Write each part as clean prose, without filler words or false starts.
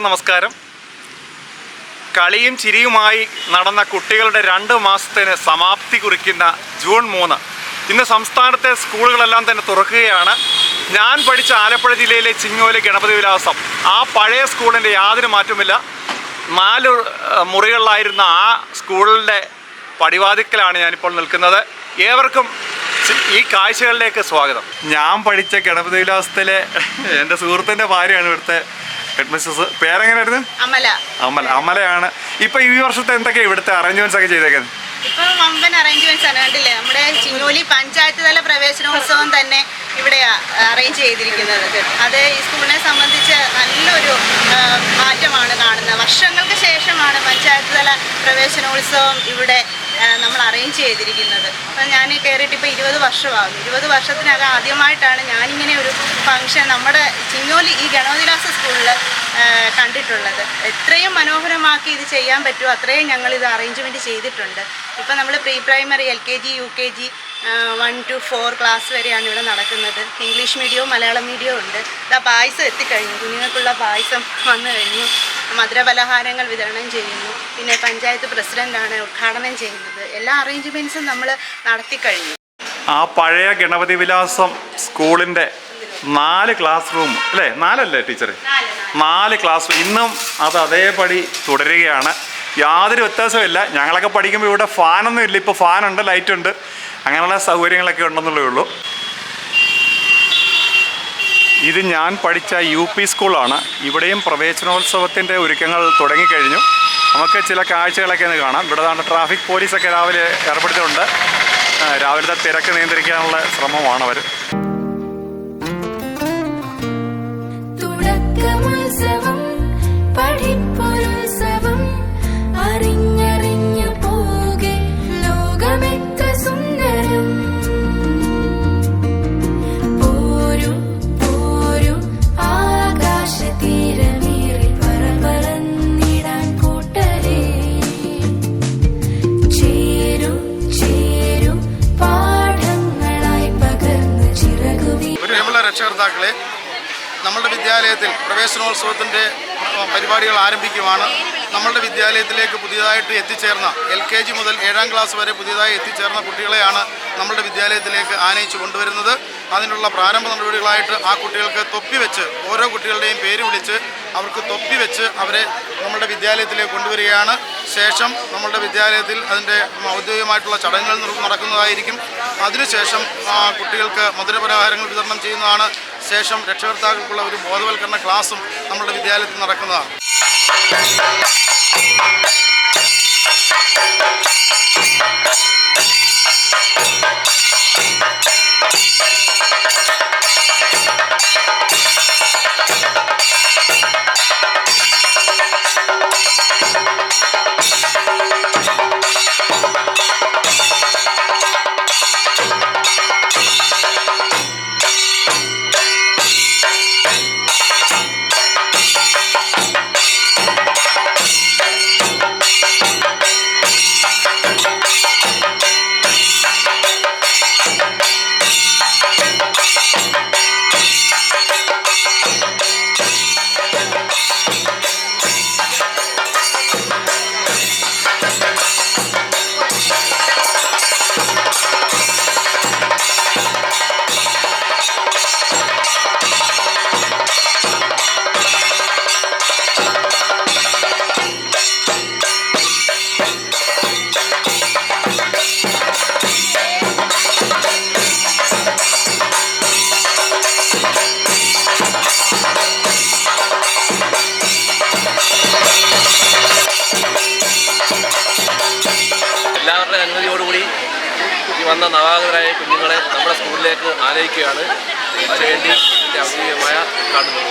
എല്ലാവർക്കും നമസ്കാരം. കളിയും ചിരിയുമായി നടന്ന കുട്ടികളുടെ 2 മാസത്തിന് സമാപ്തി കുറിക്കുന്ന ജൂൺ 3 ഇന്ന് സംസ്ഥാനത്തെ സ്കൂളുകളെല്ലാം തന്നെ തുറക്കുകയാണ്. ഞാൻ പഠിച്ച ആലപ്പുഴ ജില്ലയിലെ ചിങ്ങോലി ഗണപതി വിലാസം, ആ പഴയ സ്കൂളിൻ്റെ യാതൊരു മാറ്റവുമില്ല. 4 മുറികളിലായിരുന്ന ആ സ്കൂളിൻ്റെ പടിവാതിക്കലാണ് ഞാനിപ്പോൾ നിൽക്കുന്നത്. ഏവർക്കും ഈ കാഴ്ചകളിലേക്ക് സ്വാഗതം. ഞാൻ പഠിച്ച ഗണപതി വിലാസത്തിലെ എൻ്റെ സുഹൃത്തിൻ്റെ ഭാര്യയാണ് ഇവിടുത്തെ ഹെഡ് മിസ്സസ്. പേരെങ്ങനെയായിരുന്നു? അമലയാണ്. ഇപ്പൊ ഈ വർഷത്തെ എന്തൊക്കെയാണ് ഇവിടുത്തെ അറേഞ്ച്മെന്റ്സ് ഒക്കെ ചെയ്തേക്കുന്നത്? ഇപ്പൊ വമ്പൻ അറേഞ്ച്മെന്റ്സ് ആണ്. കണ്ടില്ലേ, നമ്മുടെ ചിങ്ങോലി പഞ്ചായത്ത് തല പ്രവേശനോത്സവം തന്നെ ഇവിടെ അറേഞ്ച് ചെയ്തിരിക്കുന്നത്. അത് ഈ സ്കൂളിനെ സംബന്ധിച്ച് നല്ലൊരു മാറ്റമാണ് കാണുന്നത്. വർഷങ്ങൾക്ക് ശേഷമാണ് പഞ്ചായത്ത് തല പ്രവേശനോത്സവം ഇവിടെ നമ്മൾ അറേഞ്ച് ചെയ്തിരിക്കുന്നത്. അപ്പം ഞാൻ കയറിയിട്ട് ഇപ്പോൾ 20 വർഷമാകുന്നു. 20 വർഷത്തിനകം ആദ്യമായിട്ടാണ് ഞാനിങ്ങനെ ഒരു ഫംഗ്ഷൻ നമ്മുടെ ചിങ്ങോലി ഈ ഗണപതിവിലാസ സ്കൂളിൽ കണ്ടിട്ടുള്ളത്. എത്രയും മനോഹരമാക്കി ഇത് ചെയ്യാൻ പറ്റുമോ അത്രയും ഞങ്ങളിത് അറേഞ്ച്മെൻറ്റ് ചെയ്തിട്ടുണ്ട്. ഇപ്പം നമ്മൾ pre primary, LKG, UKG 1 to 4 class വരെയാണ് ഇവിടെ നടക്കുന്നത്. ഇംഗ്ലീഷ് മീഡിയവും മലയാളം മീഡിയവും ഉണ്ട്. ഇതാ പായസം എത്തിക്കഴിഞ്ഞു, കുഞ്ഞുങ്ങൾക്കുള്ള പായസം വന്നു കഴിഞ്ഞു. മധുരപലഹാരങ്ങൾ വിതരണം ചെയ്യുന്നു. പിന്നെ പഞ്ചായത്ത് പ്രസിഡൻ്റാണ് ഉദ്ഘാടനം ചെയ്യുന്നത്. എല്ലാ അറേഞ്ച്മെൻറ്റ്സും നമ്മൾ നടത്തിക്കഴിഞ്ഞു. ആ പഴയ ഗണപതി വിലാസം സ്കൂളിൻ്റെ 4 ക്ലാസ് റൂം അല്ലേ? 4 അല്ലേ ടീച്ചർ? 4 ക്ലാസ് റൂം ഇന്നും അത് അതേപടി തുടരുകയാണ്. യാതൊരു വ്യത്യാസമില്ല. ഞങ്ങളൊക്കെ പഠിക്കുമ്പോൾ ഇവിടെ ഫാനൊന്നും ഇല്ല. ഇപ്പോൾ ഫാനുണ്ട്, ലൈറ്റുണ്ട്, അങ്ങനെയുള്ള സൗകര്യങ്ങളൊക്കെ ഉണ്ടെന്നുള്ളേ ഉള്ളൂ. ഇത് ഞാൻ പഠിച്ച UP സ്കൂളാണ്. ഇവിടെയും പ്രവേശനോത്സവത്തിൻ്റെ ഒരുക്കങ്ങൾ തുടങ്ങിക്കഴിഞ്ഞു. നമുക്ക് ചില കാഴ്ചകളൊക്കെ ഒന്ന് കാണാം. ഇവിടെ ആണ് ട്രാഫിക് പോലീസൊക്കെ രാവിലെ ഏർപ്പെടുത്തിയിട്ടുണ്ട്. രാവിലത്തെ തിരക്ക് നിയന്ത്രിക്കാനുള്ള ശ്രമമാണ് അവർ. രക്ഷകർത്താക്കളെ, നമ്മളുടെ വിദ്യാലയത്തിൽ പ്രവേശനോത്സവത്തിൻ്റെ പരിപാടികൾ ആരംഭിക്കുവാണ്. നമ്മളുടെ വിദ്യാലയത്തിലേക്ക് പുതിയതായിട്ട് എത്തിച്ചേർന്ന LKG മുതൽ 7ാം ക്ലാസ് വരെ പുതിയതായി എത്തിച്ചേർന്ന കുട്ടികളെയാണ് നമ്മളുടെ വിദ്യാലയത്തിലേക്ക് ആനയിച്ചു കൊണ്ടുവരുന്നത്. അതിനുള്ള പ്രാരംഭ നടപടികളായിട്ട് ആ കുട്ടികൾക്ക് തൊപ്പി വെച്ച്, ഓരോ കുട്ടികളുടെയും പേര് വിളിച്ച് അവർക്ക് തൊപ്പി വെച്ച് അവരെ നമ്മളുടെ വിദ്യാലയത്തിലേക്ക് കൊണ്ടുവരികയാണ്. ശേഷം നമ്മളുടെ വിദ്യാലയത്തിൽ അതിൻ്റെ ഔദ്യോഗികമായിട്ടുള്ള ചടങ്ങുകൾ നടക്കുന്നതായിരിക്കും. അതിനുശേഷം കുട്ടികൾക്ക് മധുരപലഹാരങ്ങൾ വിതരണം ചെയ്യുന്നതാണ്. ശേഷം രക്ഷകർത്താക്കൾക്കുള്ള ഒരു ബോധവൽക്കരണ ക്ലാസും നമ്മുടെ വിദ്യാലയത്തിൽ നടക്കുന്നതാണ്. എല്ലാവരുടെ അനുമതിയോടുകൂടി ഈ വന്ന നവാഗതരായ കുഞ്ഞുങ്ങളെ നമ്മുടെ സ്കൂളിലേക്ക് ആനയിക്കുകയാണ്. അതിനുവേണ്ടി ഇതിൻ്റെ ഔദ്യോഗികമായ കാണുന്നത്.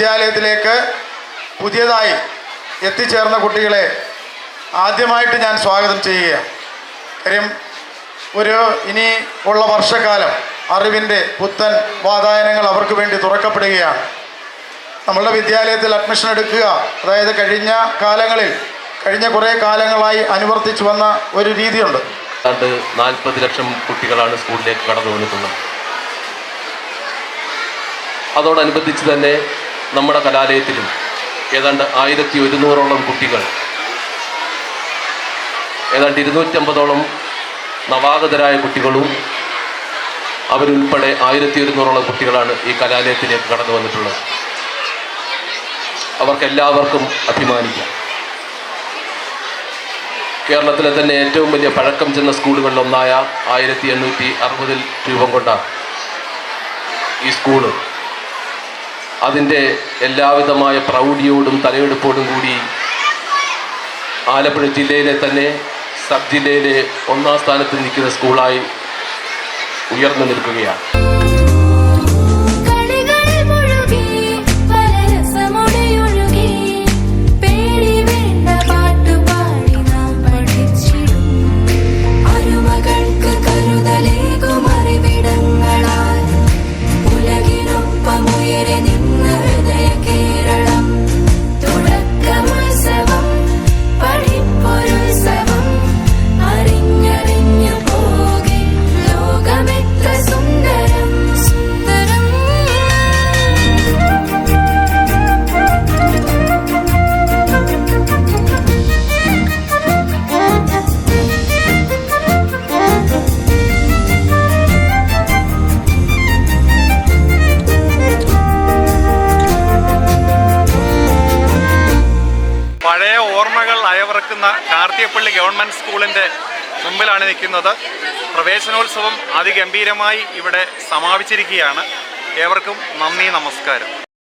വിദ്യാലയത്തിലേക്ക് പുതിയതായി എത്തിച്ചേർന്ന കുട്ടികളെ ആദ്യമായിട്ട് ഞാൻ സ്വാഗതം ചെയ്യുകയാണ്. കാര്യം ഇനി ഉള്ള വർഷക്കാലം അറിവിൻ്റെ പുത്തൻ വാതായനങ്ങൾ അവർക്ക് വേണ്ടി തുറക്കപ്പെടുകയാണ്. നമ്മളുടെ വിദ്യാലയത്തിൽ അഡ്മിഷൻ എടുക്കുക, അതായത് കഴിഞ്ഞ കുറേ കാലങ്ങളായി അനുവർത്തിച്ചു വന്ന ഒരു രീതിയുണ്ട്. 40 ലക്ഷം കുട്ടികളാണ് സ്കൂളിലേക്ക് കടന്നു വന്നിട്ടുള്ളത്. അതോടനുബന്ധിച്ച് തന്നെ നമ്മുടെ കലാലയത്തിലും ഏതാണ്ട് 1100ഓളം കുട്ടികൾ, ഏതാണ്ട് 250ഓളം നവാഗതരായ കുട്ടികളും അവരുൾപ്പെടെ 1100ഓളം കുട്ടികളാണ് ഈ കലാലയത്തിലേക്ക് കടന്നു വന്നിട്ടുള്ളത്. അവർക്കെല്ലാവർക്കും അഭിമാനിക്കാം. കേരളത്തിലെ തന്നെ ഏറ്റവും വലിയ പഴക്കം ചെന്ന സ്കൂളുകളിലൊന്നായ 1860 രൂപം കൊണ്ട ഈ സ്കൂള് അതിൻ്റെ എല്ലാവിധമായ പ്രൗഢിയോടും തലയെടുപ്പോടും കൂടി ആലപ്പുഴ ജില്ലയിലെ തന്നെ സബ് ജില്ലയിലെ 1ാം സ്ഥാനത്ത് നിൽക്കുന്ന സ്കൂളായി ഉയർന്നു നിൽക്കുകയാണ്. പഴയ ഓർമ്മകൾ അയവിറക്കുന്ന കാർത്തിയപ്പള്ളി ഗവൺമെൻറ് സ്കൂളിൻ്റെ മുമ്പിലാണ് നിൽക്കുന്നത്. പ്രവേശനോത്സവം അതിഗംഭീരമായി ഇവിടെ സമാപിച്ചിരിക്കുകയാണ്. ഏവർക്കും നന്ദി, നമസ്കാരം.